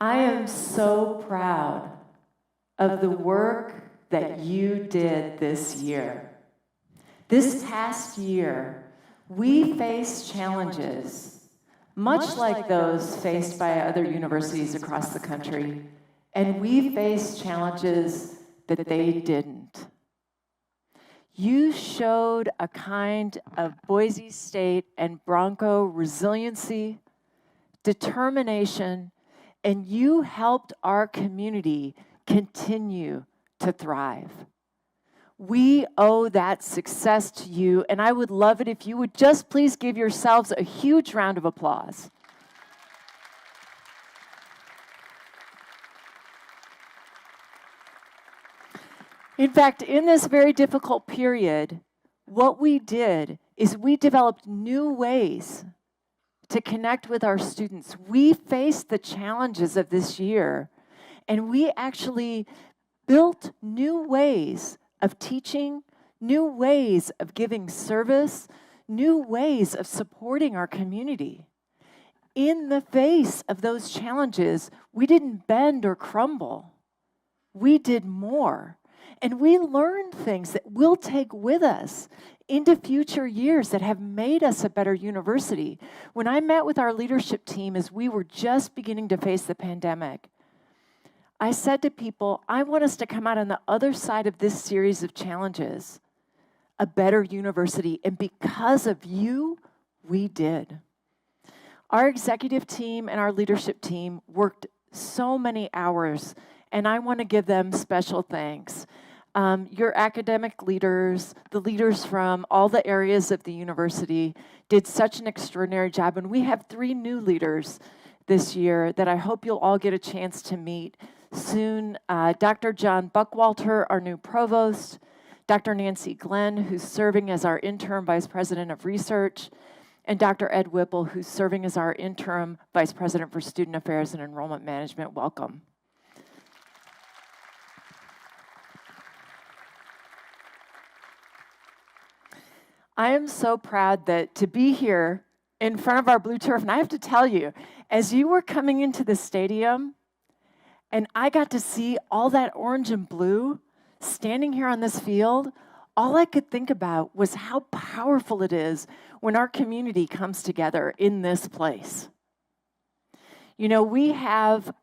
I am so proud of the work that you did this year. This past year, we faced challenges, much like those faced by other universities across the country, and we faced challenges that they didn't. You showed a kind of Boise State and Bronco resiliency, determination, and you helped our community continue to thrive. We owe that success to you, and I would love it if you would just please give yourselves a huge round of applause. In fact, in this very difficult period, what we did is we developed new ways to connect with our students. We faced the challenges of this year, and we actually built new ways of teaching, new ways of giving service, new ways of supporting our community. In the face of those challenges, we didn't bend or crumble. We did more. And we learned things that we'll take with us into future years that have made us a better university. When I met with our leadership team as we were just beginning to face the pandemic, I said to people, I want us to come out on the other side of this series of challenges, a better university. And because of you, we did. Our executive team and our leadership team worked so many hours, and I want to give them special thanks. Your academic leaders, the leaders from all the areas of the university did such an extraordinary job. And we have 3 new leaders this year that I hope you'll all get a chance to meet soon. Dr. John Buckwalter, our new provost, Dr. Nancy Glenn, who's serving as our interim vice president of research, and Dr. Ed Whipple, who's serving as our interim vice president for student affairs and enrollment management. Welcome. I am so proud to be here in front of our blue turf. And I have to tell you, as you were coming into the stadium, and I got to see all that orange and blue standing here on this field, all I could think about was how powerful it is when our community comes together in this place. You know,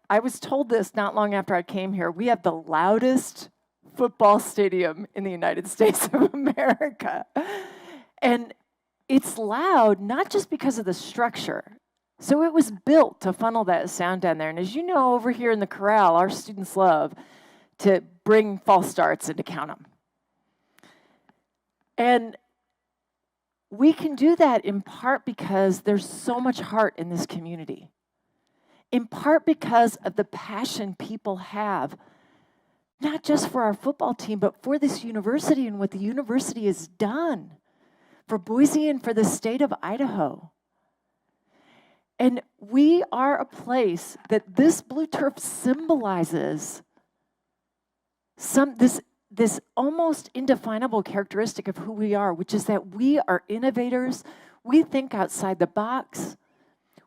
I was told this not long after I came here, we have the loudest football stadium in the United States of America. And it's loud not just because of the structure. So it was built to funnel that sound down there. And as you know, over here in the corral, our students love to bring false starts and to count them. And we can do that in part because there's so much heart in this community. In part because of the passion people have, not just for our football team, but for this university and what the university has done for Boise and for the state of Idaho. And we are a place that this blue turf symbolizes this almost indefinable characteristic of who we are, which is that we are innovators. We think outside the box.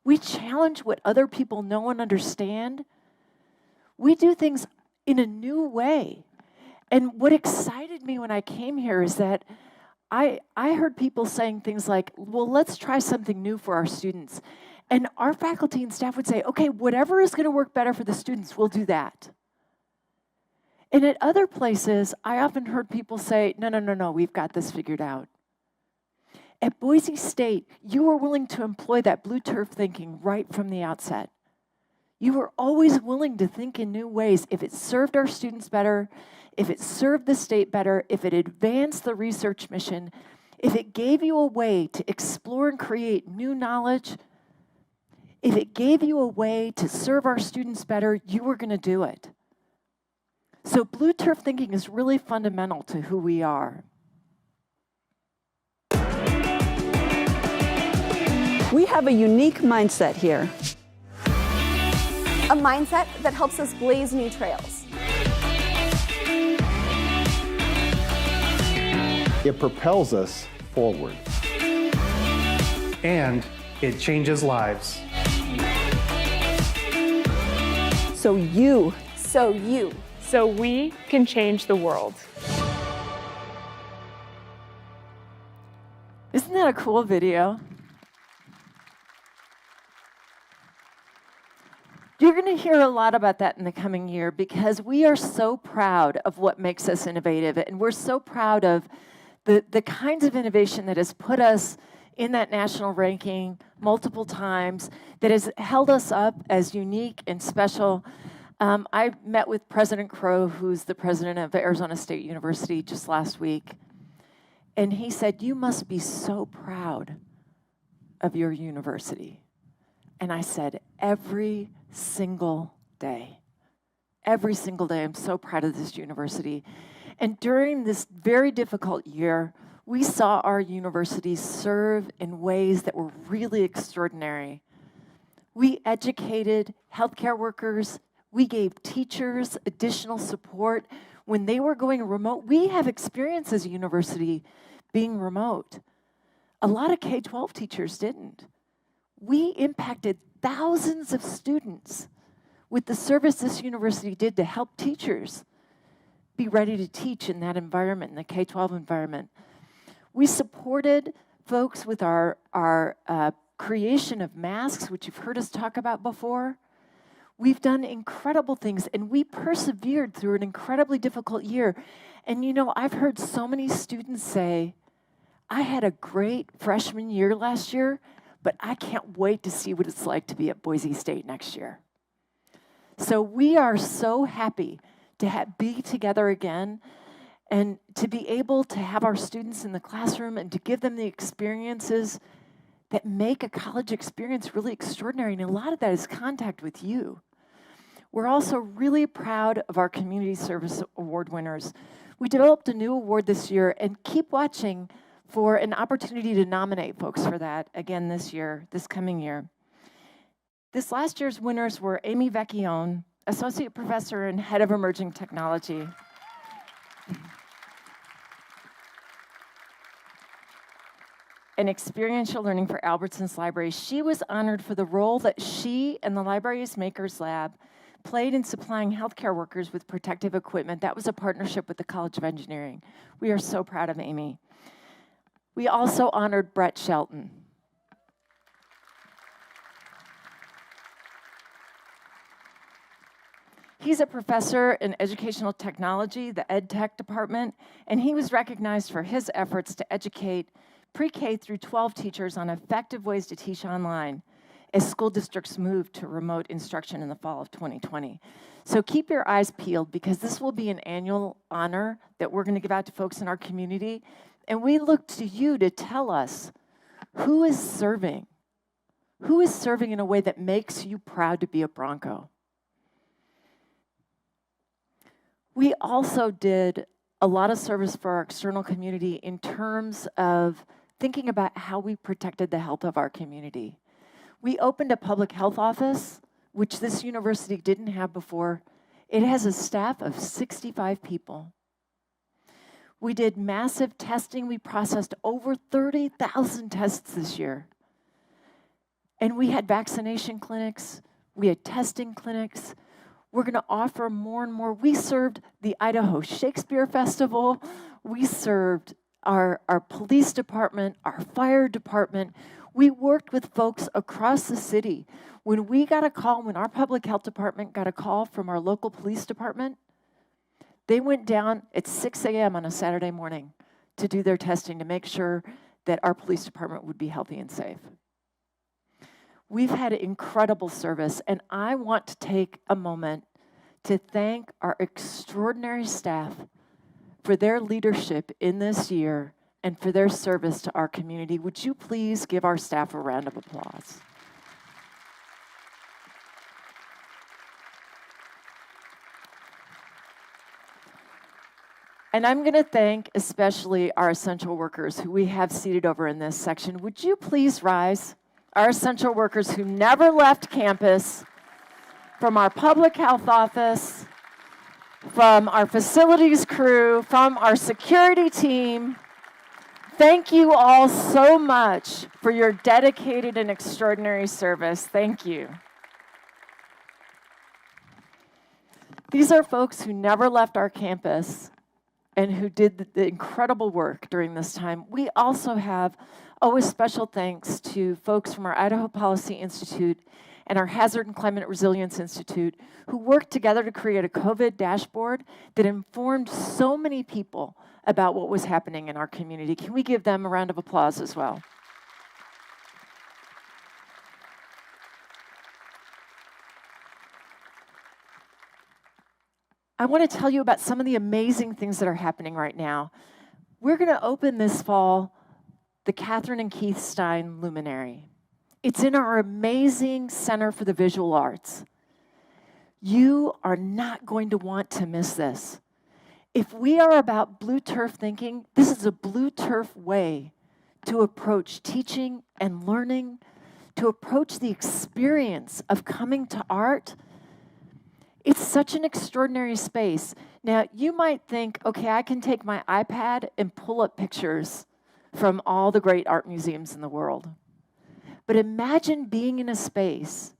We challenge what other people know and understand. We do things in a new way. And what excited me when I came here is that I heard people saying things like, well, let's try something new for our students. And our faculty and staff would say, okay, whatever is going to work better for the students, we'll do that. And at other places, I often heard people say, no, we've got this figured out. At Boise State, you were willing to employ that blue turf thinking right from the outset. You were always willing to think in new ways if it served our students better, if it served the state better, if it advanced the research mission, if it gave you a way to explore and create new knowledge, if it gave you a way to serve our students better, you were going to do it. So blue turf thinking is really fundamental to who we are. We have a unique mindset here. A mindset that helps us blaze new trails. It propels us forward. And it changes lives. So you So we can change the world. Isn't that a cool video? You're going to hear a lot about that in the coming year because we are so proud of what makes us innovative, and we're so proud of the kinds of innovation that has put us in that national ranking multiple times, that has held us up as unique and special. I met with President Crow, who's the president of Arizona State University, just last week, and he said, "You must be so proud of your university." And I said, every single day, I'm so proud of this university. And during this very difficult year, we saw our university serve in ways that were really extraordinary. We educated healthcare workers. We gave teachers additional support when they were going remote. We have experience as a university being remote. A lot of K-12 teachers didn't. We impacted thousands of students with the service this university did to help teachers be ready to teach in that environment, in the K-12 environment. We supported folks with our creation of masks, which you've heard us talk about before. We've done incredible things, and we persevered through an incredibly difficult year. And you know, I've heard so many students say, I had a great freshman year last year, but I can't wait to see what it's like to be at Boise State next year. So we are so happy to be together again and to be able to have our students in the classroom and to give them the experiences that make a college experience really extraordinary. And a lot of that is contact with you. We're also really proud of our Community Service Award winners. We developed a new award this year, and keep watching for an opportunity to nominate folks for that again this coming year. This last year's winners were Amy Vecchione, Associate Professor and Head of Emerging Technology. And Experiential Learning for Albertsons Library. She was honored for the role that she and the library's Makers Lab played in supplying healthcare workers with protective equipment. That was a partnership with the College of Engineering. We are so proud of Amy. We also honored Brett Shelton. He's a professor in educational technology, the Ed Tech department, and he was recognized for his efforts to educate pre-K through 12 teachers on effective ways to teach online as school districts moved to remote instruction in the fall of 2020. So keep your eyes peeled, because this will be an annual honor that we're going to give out to folks in our community. And we look to you to tell us who is serving in a way that makes you proud to be a Bronco. We also did a lot of service for our external community in terms of thinking about how we protected the health of our community. We opened a public health office, which this university didn't have before. It has a staff of 65 people. We did massive testing. We processed over 30,000 tests this year. And we had vaccination clinics. We had testing clinics. We're going to offer more and more. We served the Idaho Shakespeare Festival. We served our police department, our fire department. We worked with folks across the city. When our public health department got a call from our local police department, they went down at 6 a.m. on a Saturday morning to do their testing to make sure that our police department would be healthy and safe. We've had incredible service, and I want to take a moment to thank our extraordinary staff for their leadership in this year and for their service to our community. Would you please give our staff a round of applause? And I'm going to thank especially our essential workers who we have seated over in this section. Would you please rise? Our essential workers who never left campus, from our public health office, from our facilities crew, from our security team. Thank you all so much for your dedicated and extraordinary service. Thank you. These are folks who never left our campus and who did the incredible work during this time. We also have always special thanks to folks from our Idaho Policy Institute and our Hazard and Climate Resilience Institute who worked together to create a COVID dashboard that informed so many people about what was happening in our community. Can we give them a round of applause as well? I want to tell you about some of the amazing things that are happening right now. We're going to open this fall the Catherine and Keith Stein Luminary. It's in our amazing Center for the Visual Arts. You are not going to want to miss this. If we are about blue turf thinking, this is a blue turf way to approach teaching and learning, to approach the experience of coming to art. It's such an extraordinary space. Now, you might think, okay, I can take my iPad and pull up pictures from all the great art museums in the world. But imagine being in a space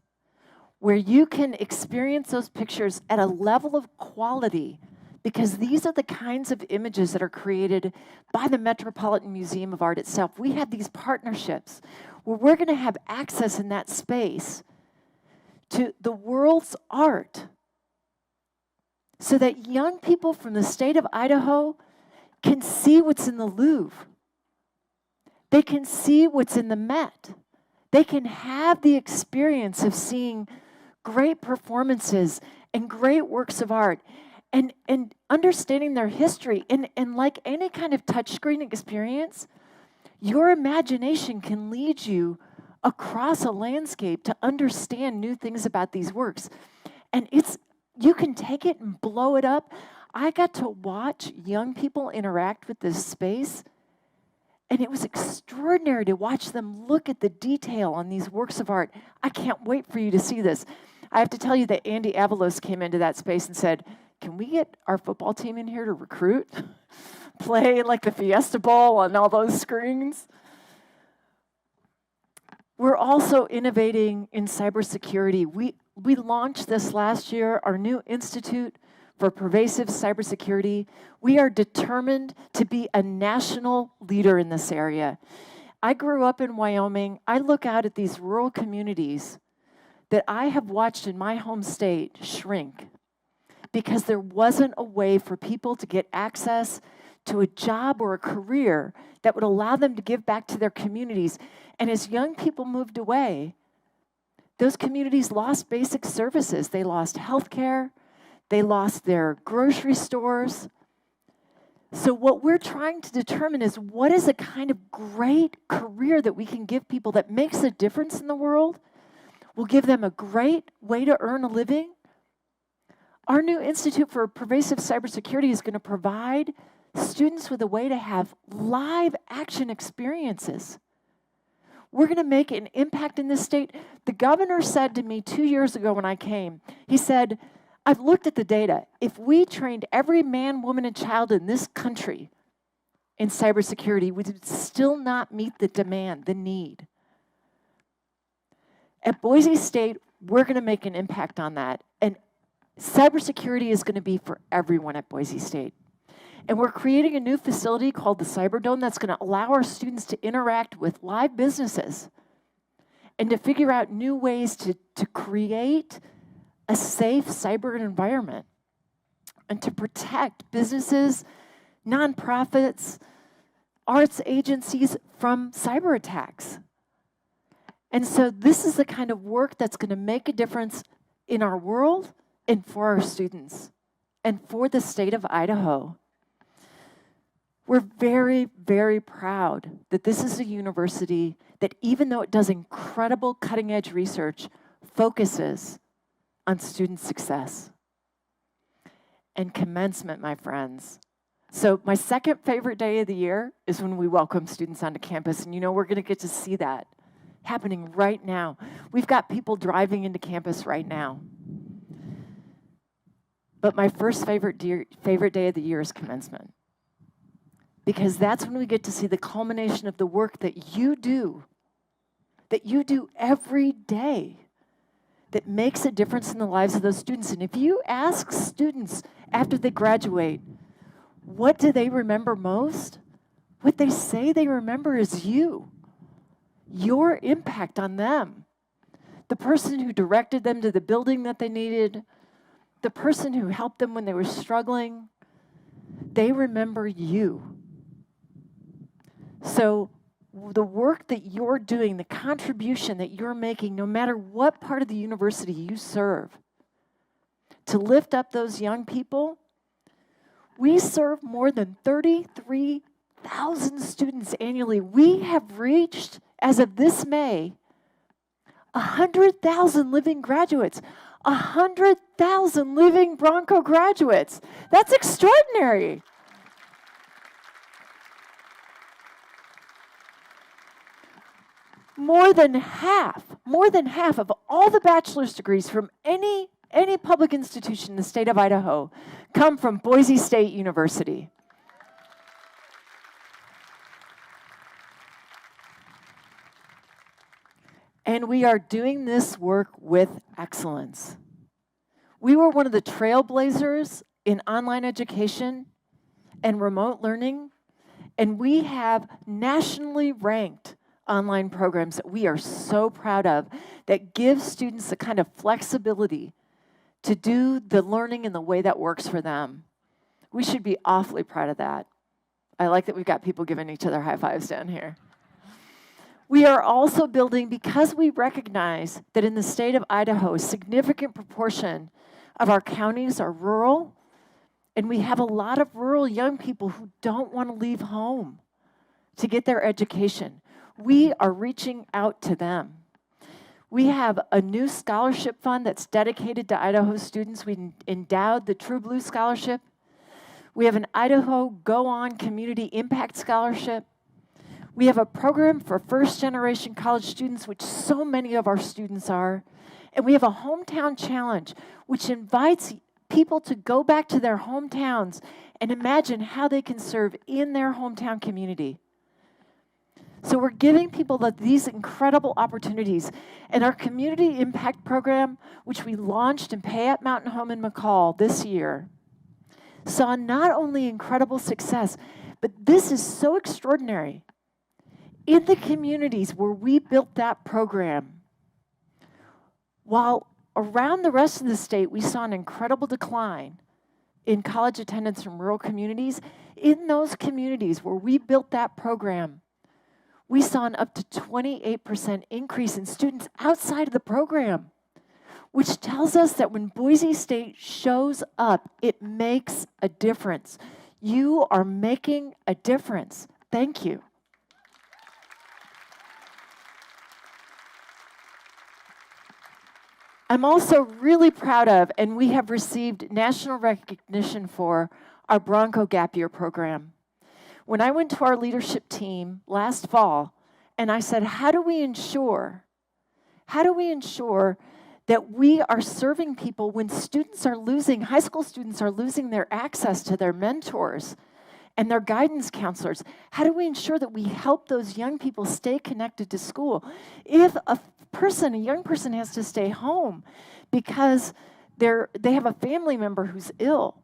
where you can experience those pictures at a level of quality, because these are the kinds of images that are created by the Metropolitan Museum of Art itself. We have these partnerships where we're going to have access in that space to the world's art, so that young people from the state of Idaho can see what's in the Louvre. They can see what's in the Met. They can have the experience of seeing great performances and great works of art and understanding their history. And like any kind of touchscreen experience, your imagination can lead you across a landscape to understand new things about these works. And you can take it and blow it up. I got to watch young people interact with this space, and it was extraordinary to watch them look at the detail on these works of art. I can't wait for you to see this. I have to tell you that Andy Avalos came into that space and said, can we get our football team in here to recruit? Play like the Fiesta Bowl on all those screens? We're also innovating in cybersecurity. We launched this last year, our new Institute for Pervasive Cybersecurity. We are determined to be a national leader in this area. I grew up in Wyoming. I look out at these rural communities that I have watched in my home state shrink because there wasn't a way for people to get access to a job or a career that would allow them to give back to their communities. And as young people moved away, those communities lost basic services. They lost health care. They lost their grocery stores. So what we're trying to determine is what is a kind of great career that we can give people that makes a difference in the world, will give them a great way to earn a living. Our new Institute for Pervasive Cybersecurity is going to provide students with a way to have live action experiences. We're going to make an impact in this state. The governor said to me 2 years ago when I came, he said, I've looked at the data. If we trained every man, woman, and child in this country in cybersecurity, we would still not meet the demand, the need. At Boise State, we're going to make an impact on that. And cybersecurity is going to be for everyone at Boise State. And we're creating a new facility called the Cyberdome that's going to allow our students to interact with live businesses and to figure out new ways to create a safe cyber environment and to protect businesses, nonprofits, arts agencies from cyber attacks. And so this is the kind of work that's going to make a difference in our world and for our students and for the state of Idaho. We're very, very proud that this is a university that, even though it does incredible cutting-edge research, focuses on student success. And commencement, my friends. So my second favorite day of the year is when we welcome students onto campus. And you know, we're going to get to see that happening right now. We've got people driving into campus right now. But my first favorite day of the year is commencement. Because that's when we get to see the culmination of the work that you do every day, that makes a difference in the lives of those students. And if you ask students after they graduate, what do they remember most? What they say they remember is you, your impact on them. The person who directed them to the building that they needed, the person who helped them when they were struggling, they remember you. So the work that you're doing, the contribution that you're making, no matter what part of the university you serve, to lift up those young people, we serve more than 33,000 students annually. We have reached, as of this May, 100,000 living graduates. 100,000 living Bronco graduates. That's extraordinary. More than half of all the bachelor's degrees from any public institution in the state of Idaho come from Boise State University. And we are doing this work with excellence. We were one of the trailblazers in online education and remote learning, and we have nationally ranked online programs that we are so proud of that give students the kind of flexibility to do the learning in the way that works for them. We should be awfully proud of that. I like that we've got people giving each other high fives down here. We are also building, because we recognize that in the state of Idaho, a significant proportion of our counties are rural, and we have a lot of rural young people who don't want to leave home to get their education. We are reaching out to them. We have a new scholarship fund that's dedicated to Idaho students. We endowed the True Blue Scholarship. We have an Idaho Go On Community Impact Scholarship. We have a program for first-generation college students, which so many of our students are. And we have a hometown challenge, which invites people to go back to their hometowns and imagine how they can serve in their hometown community. So we're giving people these incredible opportunities. And our community impact program, which we launched in Payette Mountain Home in McCall this year, saw not only incredible success, but this is so extraordinary. In the communities where we built that program, while around the rest of the state we saw an incredible decline in college attendance from rural communities, in those communities where we built that program, we saw an up to 28% increase in students outside of the program, which tells us that when Boise State shows up, it makes a difference. You are making a difference. Thank you. I'm also really proud of, and we have received national recognition for, our Bronco Gap Year program. When I went to our leadership team last fall, and I said, how do we ensure that we are serving people when students are losing, high school students are losing their access to their mentors and their guidance counselors? How do we ensure that we help those young people stay connected to school? If a young person has to stay home because they have a family member who's ill,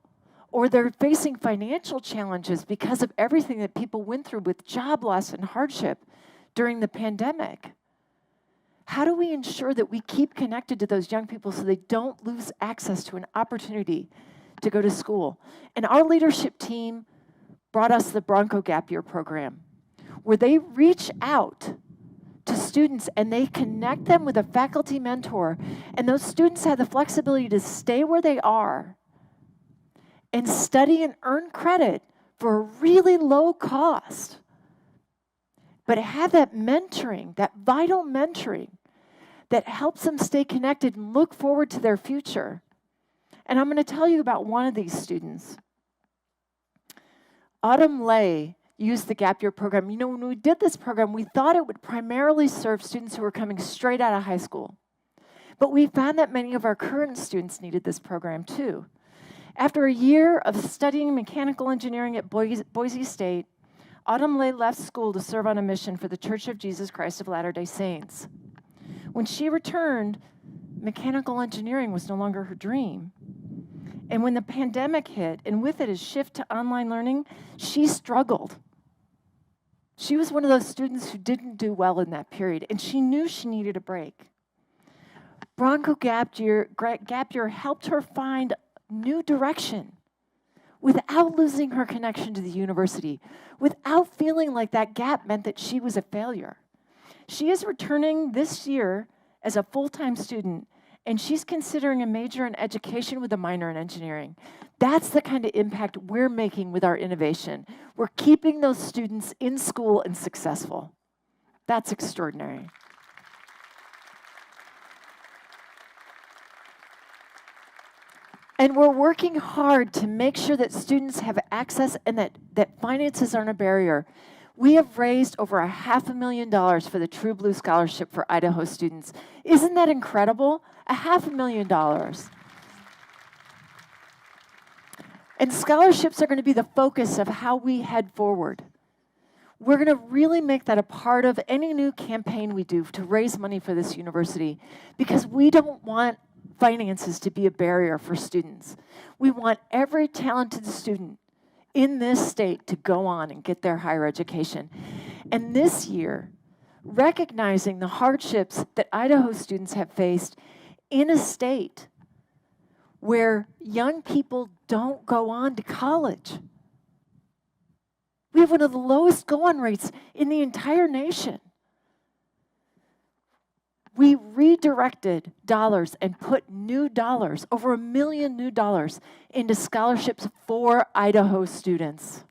or they're facing financial challenges because of everything that people went through with job loss and hardship during the pandemic, how do we ensure that we keep connected to those young people so they don't lose access to an opportunity to go to school? And our leadership team brought us the Bronco Gap Year program, where they reach out to students and they connect them with a faculty mentor, and those students have the flexibility to stay where they are and study and earn credit for a really low cost, but have that mentoring, that vital mentoring that helps them stay connected and look forward to their future. And I'm going to tell you about one of these students. Autumn Lay used the Gap Year program. You know, when we did this program, we thought it would primarily serve students who were coming straight out of high school. But we found that many of our current students needed this program too. After a year of studying mechanical engineering at Boise State, Autumn Lay left school to serve on a mission for the Church of Jesus Christ of Latter-day Saints. When she returned, mechanical engineering was no longer her dream. And when the pandemic hit, and with it a shift to online learning, she struggled. She was one of those students who didn't do well in that period, and she knew she needed a break. Bronco Gap Year helped her find new direction without losing her connection to the university, without feeling like that gap meant that she was a failure. She is returning this year as a full-time student, and she's considering a major in education with a minor in engineering. That's the kind of impact we're making with our innovation. We're keeping those students in school and successful. That's extraordinary. And we're working hard to make sure that students have access and that finances aren't a barrier. We have raised over $500,000 for the True Blue Scholarship for Idaho students. Isn't that incredible? $500,000. And scholarships are going to be the focus of how we head forward. We're going to really make that a part of any new campaign we do to raise money for this university, because we don't want finances to be a barrier for students. We want every talented student in this state to go on and get their higher education. And this year, recognizing the hardships that Idaho students have faced in a state where young people don't go on to college. We have one of the lowest go-on rates in the entire nation. We redirected dollars and put new dollars, over $1 million new dollars, into scholarships for Idaho students.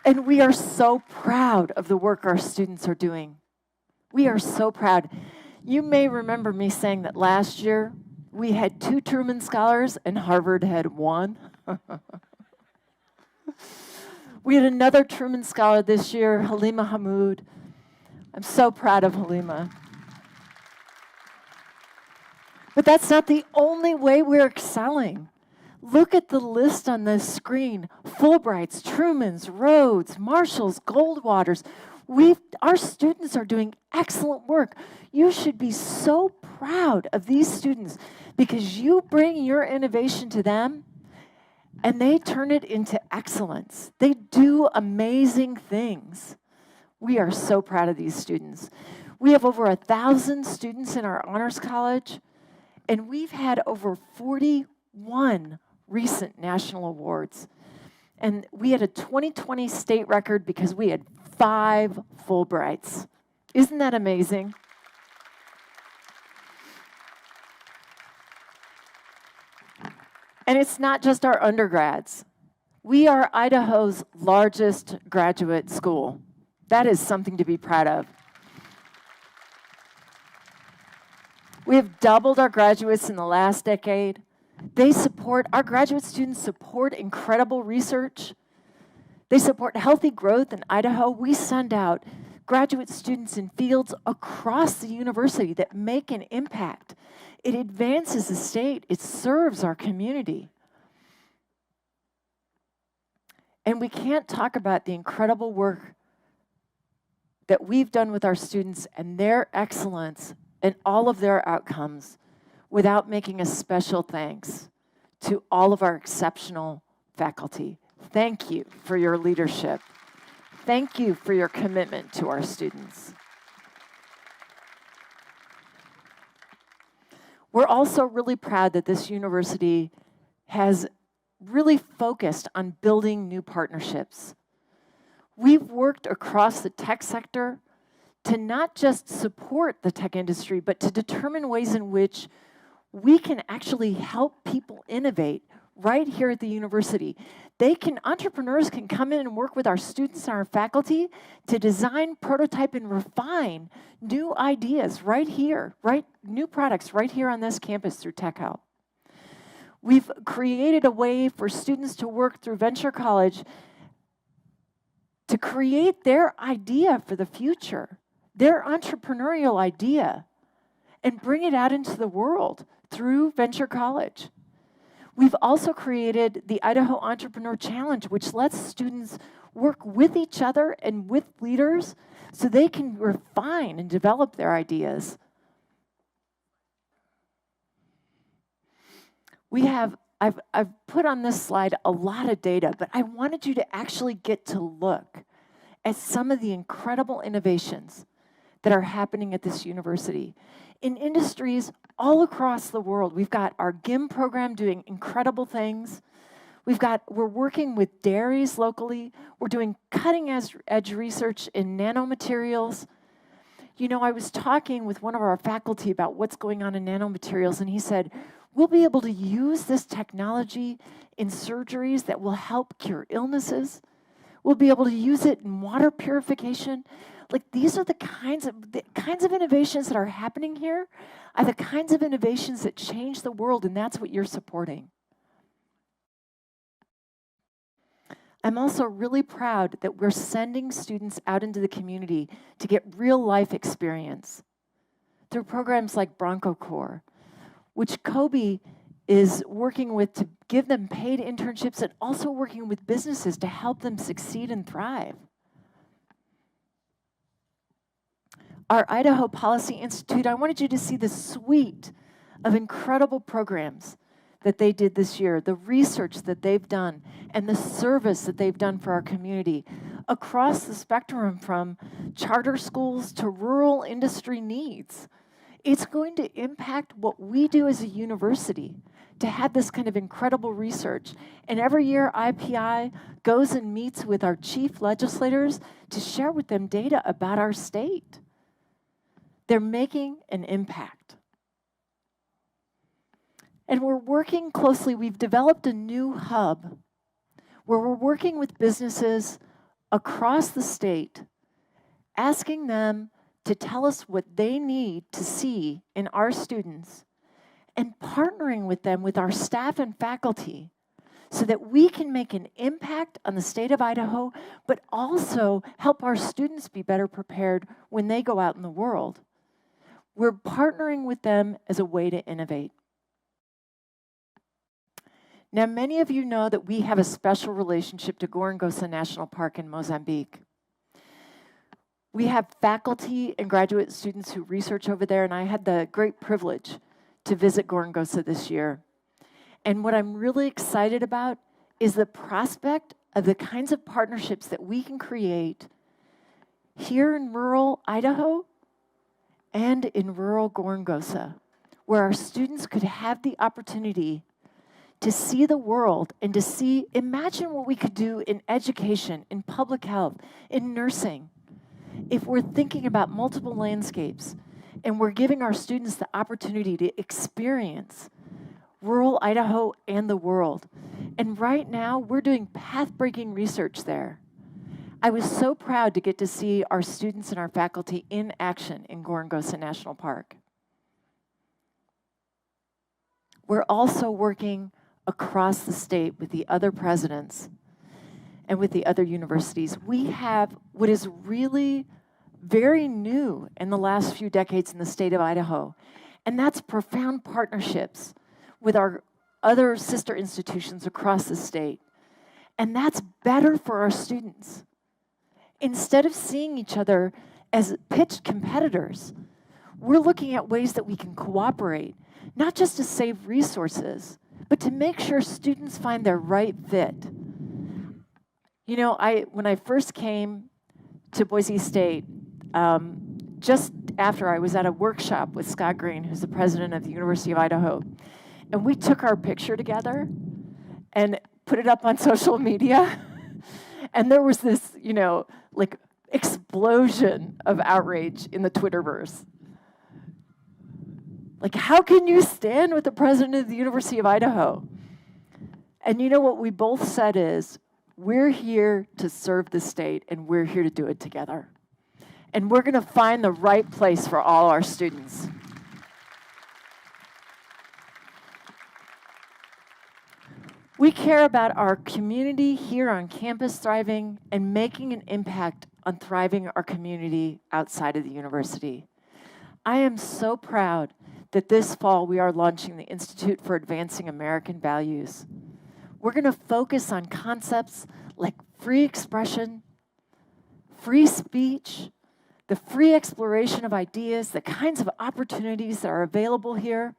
And we are so proud of the work our students are doing. We are so proud. You may remember me saying that last year we had 2 Truman Scholars and Harvard had 1. We had another Truman Scholar this year, Halima Hamoud. I'm so proud of Halima. But that's not the only way we're excelling. Look at the list on this screen. Fulbrights, Trumans, Rhodes, Marshalls, Goldwaters. Our students are doing excellent work. You should be so proud of these students because you bring your innovation to them and they turn it into excellence. They do amazing things. We are so proud of these students. We have over 1,000 students in our honors college, and we've had over 41 recent national awards. And we had a 2020 state record because we had 5 Fulbrights. Isn't that amazing? And it's not just our undergrads. We are Idaho's largest graduate school. That is something to be proud of. We have doubled our graduates in the last decade. Our graduate students support incredible research. They support healthy growth in Idaho. We send out graduate students in fields across the university that make an impact. It advances the state. It serves our community. And we can't talk about the incredible work that we've done with our students and their excellence and all of their outcomes without making a special thanks to all of our exceptional faculty. Thank you for your leadership. Thank you for your commitment to our students. We're also really proud that this university has really focused on building new partnerships. We've worked across the tech sector to not just support the tech industry, but to determine ways in which we can actually help people innovate right here at the university. Entrepreneurs can come in and work with our students and our faculty to design, prototype, and refine new ideas right here, new products right here on this campus through Tech Help. We've created a way for students to work through Venture College to create their idea for the future, their entrepreneurial idea, and bring it out into the world through Venture College. We've also created the Idaho Entrepreneur Challenge, which lets students work with each other and with leaders so they can refine and develop their ideas. I've put on this slide a lot of data, but I wanted you to actually get to look at some of the incredible innovations that are happening at this university. In industries all across the world, we've got our GIM program doing incredible things. We're working with dairies locally. We're doing cutting edge research in nanomaterials. You know, I was talking with one of our faculty about what's going on in nanomaterials, and he said, we'll be able to use this technology in surgeries that will help cure illnesses. We'll be able to use it in water purification. Like, these are the kinds of innovations that are happening here, are the kinds of innovations that change the world, and that's what you're supporting. I'm also really proud that we're sending students out into the community to get real life experience through programs like Bronco Corps, which Kobe is working with to give them paid internships and also working with businesses to help them succeed and thrive. Our Idaho Policy Institute, I wanted you to see the suite of incredible programs that they did this year, the research that they've done, and the service that they've done for our community across the spectrum from charter schools to rural industry needs. It's going to impact what we do as a university to have this kind of incredible research. And every year, IPI goes and meets with our chief legislators to share with them data about our state. They're making an impact. And we're working closely. We've developed a new hub where we're working with businesses across the state, asking them to tell us what they need to see in our students, and partnering with them, with our staff and faculty, so that we can make an impact on the state of Idaho, but also help our students be better prepared when they go out in the world. We're partnering with them as a way to innovate. Now, many of you know that we have a special relationship to Gorongosa National Park in Mozambique. We have faculty and graduate students who research over there, and I had the great privilege to visit Gorongosa this year. And what I'm really excited about is the prospect of the kinds of partnerships that we can create here in rural Idaho and in rural Gorongosa, where our students could have the opportunity to see the world and to see, imagine what we could do in education, in public health, in nursing. If we're thinking about multiple landscapes and we're giving our students the opportunity to experience rural Idaho and the world. And right now, we're doing path-breaking research there. I was so proud to get to see our students and our faculty in action in Gorongosa National Park. We're also working across the state with the other presidents and with the other universities. We have what is really very new in the last few decades in the state of Idaho, and that's profound partnerships with our other sister institutions across the state. And that's better for our students. Instead of seeing each other as pitched competitors, we're looking at ways that we can cooperate, not just to save resources, but to make sure students find their right fit. You know, when I first came to Boise State, just after I was at a workshop with Scott Green, who's the president of the University of Idaho, and we took our picture together and put it up on social media. And there was this, you know, like explosion of outrage in the Twitterverse. Like, how can you stand with the president of the University of Idaho? And you know what we both said is, we're here to serve the state and we're here to do it together. And we're gonna find the right place for all our students. We care about our community here on campus thriving and making an impact on thriving our community outside of the university. I am so proud that this fall we are launching the Institute for Advancing American Values. We're going to focus on concepts like free expression, free speech, the free exploration of ideas, the kinds of opportunities that are available here.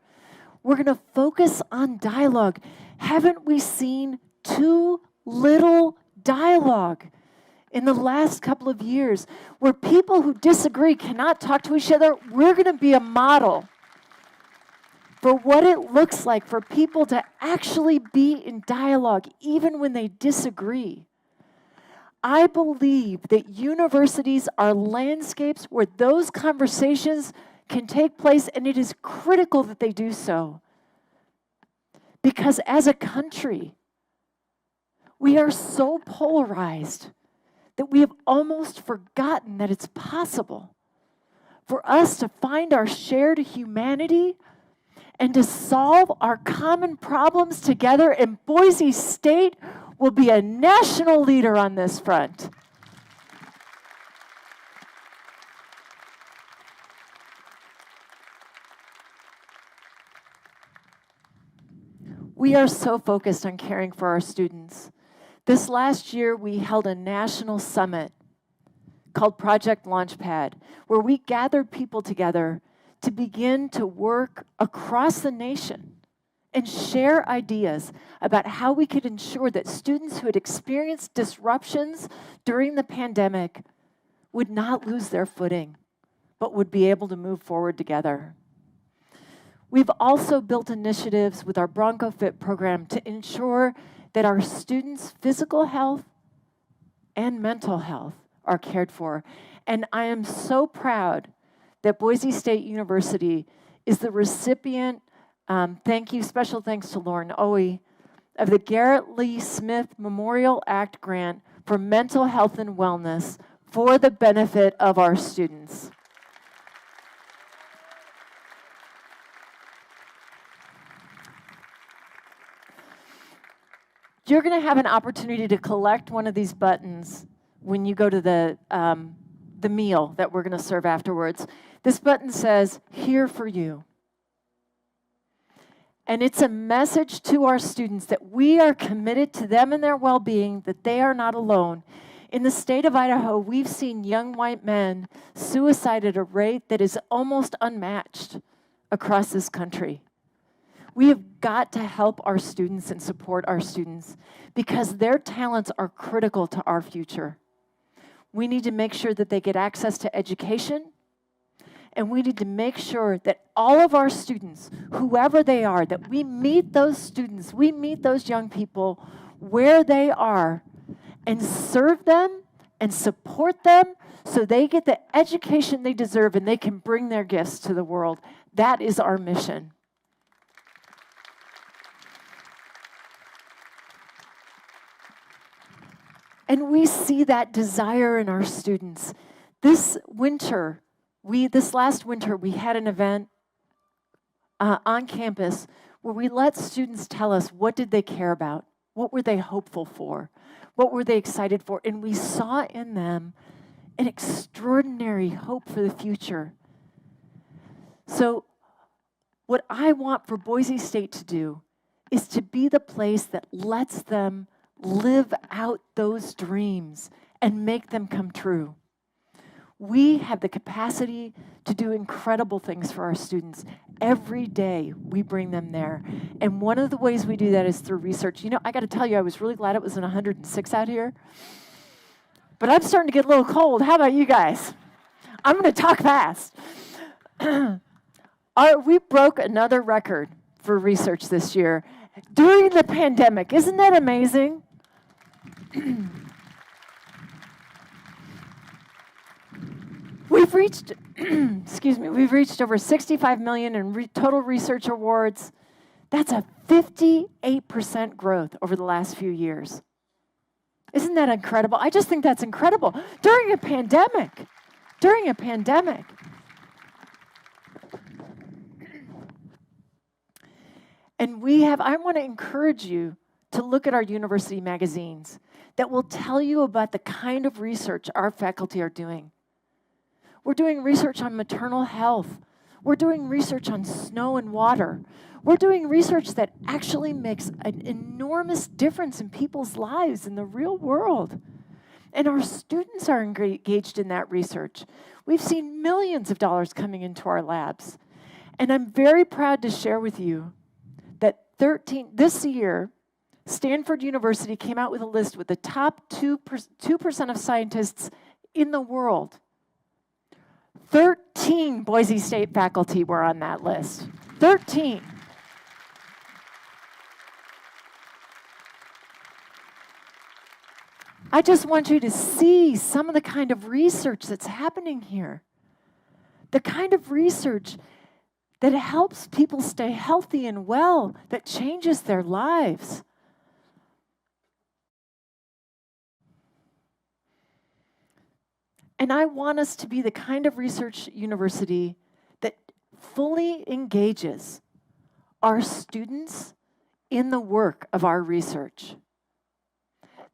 We're going to focus on dialogue. Haven't we seen too little dialogue in the last couple of years where people who disagree cannot talk to each other? We're going to be a model for what it looks like for people to actually be in dialogue even when they disagree. I believe that universities are landscapes where those conversations can take place, and it is critical that they do so. Because as a country, we are so polarized that we have almost forgotten that it's possible for us to find our shared humanity and to solve our common problems together, and Boise State will be a national leader on this front. We are so focused on caring for our students. This last year, we held a national summit called Project Launchpad, where we gathered people together to begin to work across the nation and share ideas about how we could ensure that students who had experienced disruptions during the pandemic would not lose their footing, but would be able to move forward together. We've also built initiatives with our Bronco Fit program to ensure that our students' physical health and mental health are cared for. And I am so proud that Boise State University is the recipient, special thanks to Lauren Owie, of the Garrett Lee Smith Memorial Act Grant for Mental Health and Wellness for the benefit of our students. You're going to have an opportunity to collect one of these buttons when you go to the meal that we're going to serve afterwards. This button says, "Here for you." And it's a message to our students that we are committed to them and their well-being, that they are not alone. In the state of Idaho, we've seen young white men suicide at a rate that is almost unmatched across this country. We have got to help our students and support our students because their talents are critical to our future. We need to make sure that they get access to education, and we need to make sure that all of our students, whoever they are, that we meet those students, we meet those young people where they are and serve them and support them so they get the education they deserve and they can bring their gifts to the world. That is our mission. And we see that desire in our students. This last winter, we had an event on campus where we let students tell us what did they care about, what were they hopeful for, what were they excited for, and we saw in them an extraordinary hope for the future. So what I want for Boise State to do is to be the place that lets them live out those dreams and make them come true. We have the capacity to do incredible things for our students. Every day we bring them there. And one of the ways we do that is through research. You know, I got to tell you, I was really glad it was 106 out here. But I'm starting to get a little cold. How about you guys? I'm going to talk fast. We broke another record for research this year during the pandemic. Isn't that amazing? We've reached, we've reached over 65 million in total research awards. That's a 58% growth over the last few years. Isn't that incredible? I just think that's incredible. During a pandemic. And I want to encourage you to look at our university magazines that will tell you about the kind of research our faculty are doing. We're doing research on maternal health. We're doing research on snow and water. We're doing research that actually makes an enormous difference in people's lives in the real world. And our students are engaged in that research. We've seen millions of dollars coming into our labs. And I'm very proud to share with you that this year, Stanford University came out with a list with the top 2% of scientists in the world. 13 Boise State faculty were on that list. 13. I just want you to see some of the kind of research that's happening here. The kind of research that helps people stay healthy and well, that changes their lives. And I want us to be the kind of research university that fully engages our students in the work of our research,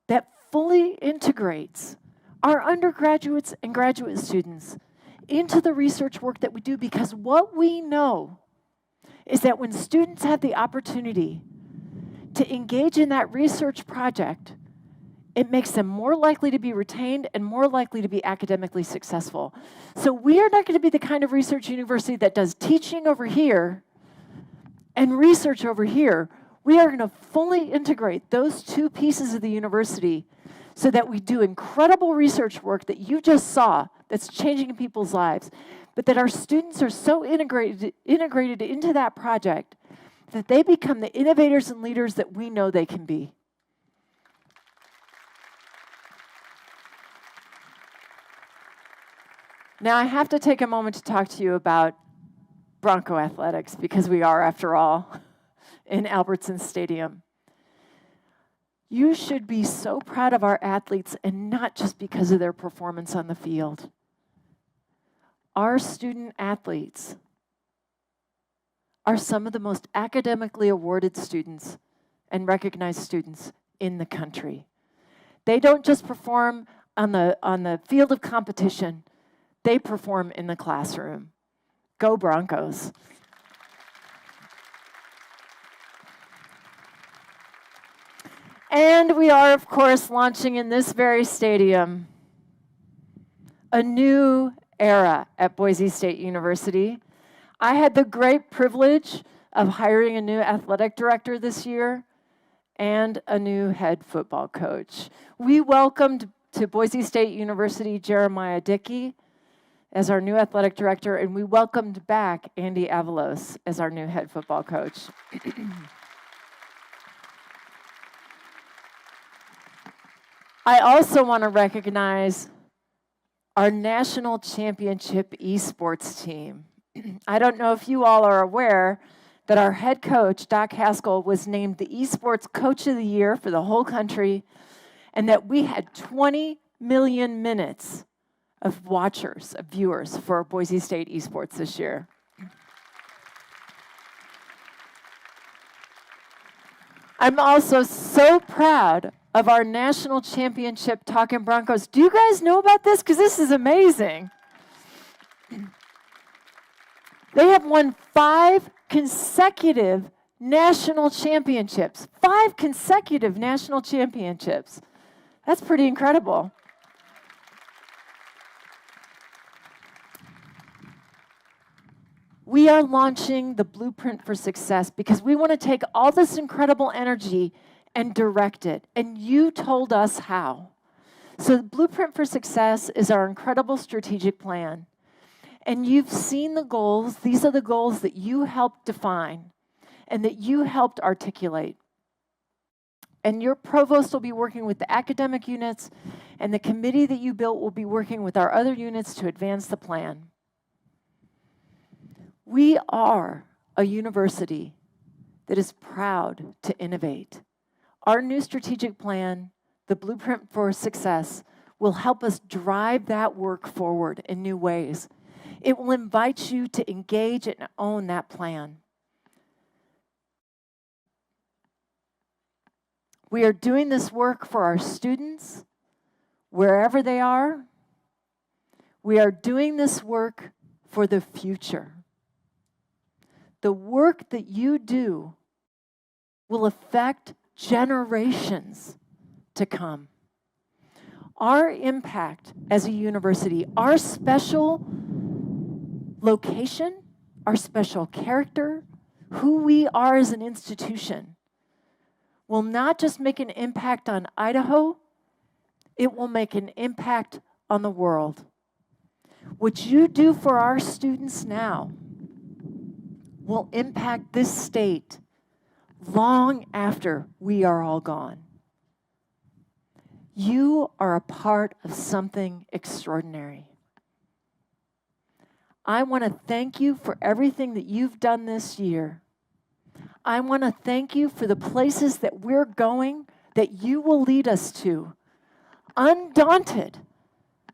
that fully integrates our undergraduates and graduate students into the research work that we do, because what we know is that when students have the opportunity to engage in that research project, it makes them more likely to be retained and more likely to be academically successful. So we are not going to be the kind of research university that does teaching over here and research over here. We are going to fully integrate those two pieces of the university so that we do incredible research work that you just saw that's changing people's lives, but that our students are so integrated into that project that they become the innovators and leaders that we know they can be. Now, I have to take a moment to talk to you about Bronco athletics, because we are, after all, in Albertsons Stadium. You should be so proud of our athletes, and not just because of their performance on the field. Our student athletes are some of the most academically awarded students and recognized students in the country. They don't just perform on the field of competition, they perform in the classroom. Go Broncos. And we are, of course, launching in this very stadium a new era at Boise State University. I had the great privilege of hiring a new athletic director this year and a new head football coach. We welcomed to Boise State University Jeremiah Dickey as our new athletic director, and we welcomed back Andy Avalos as our new head football coach. I also want to recognize our national championship esports team. I don't know if you all are aware that our head coach, Doc Haskell, was named the esports coach of the year for the whole country, and that we had 20 million minutes of viewers for Boise State esports this year. I'm also so proud of our national championship Talkin' Broncos. Do you guys know about this? Because this is amazing. They have won 5 consecutive national championships. 5 consecutive national championships. That's pretty incredible. We are launching the Blueprint for Success because we want to take all this incredible energy and direct it. And you told us how. So the Blueprint for Success is our incredible strategic plan. And you've seen the goals. These are the goals that you helped define and that you helped articulate. And your provost will be working with the academic units, and the committee that you built will be working with our other units to advance the plan. We are a university that is proud to innovate. Our new strategic plan, the Blueprint for Success, will help us drive that work forward in new ways. It will invite you to engage and own that plan. We are doing this work for our students, wherever they are. We are doing this work for the future. the work that you do will affect generations to come. Our impact as a university, our special location, our special character, who we are as an institution, will not just make an impact on Idaho, it will make an impact on the world. What you do for our students now will impact this state long after we are all gone. You are a part of something extraordinary. I want to thank you for everything that you've done this year. I want to thank you for the places that we're going, that you will lead us to, undaunted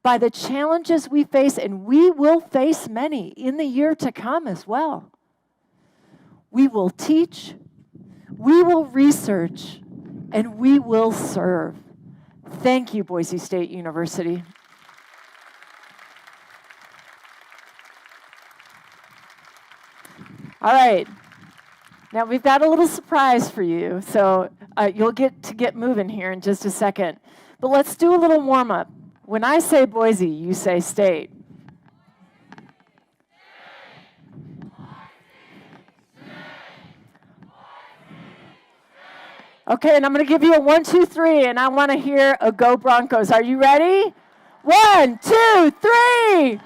by the challenges we face, and we will face many in the year to come as well. We will teach, we will research, and we will serve. Thank you, Boise State University. All right. Now we've got a little surprise for you, so you'll get moving here in just a second. But let's do a little warm-up. When I say Boise, you say state. Okay, and I'm going to give you a 1, 2, 3, and I want to hear a Go Broncos. Are you ready? 1, 2, 3.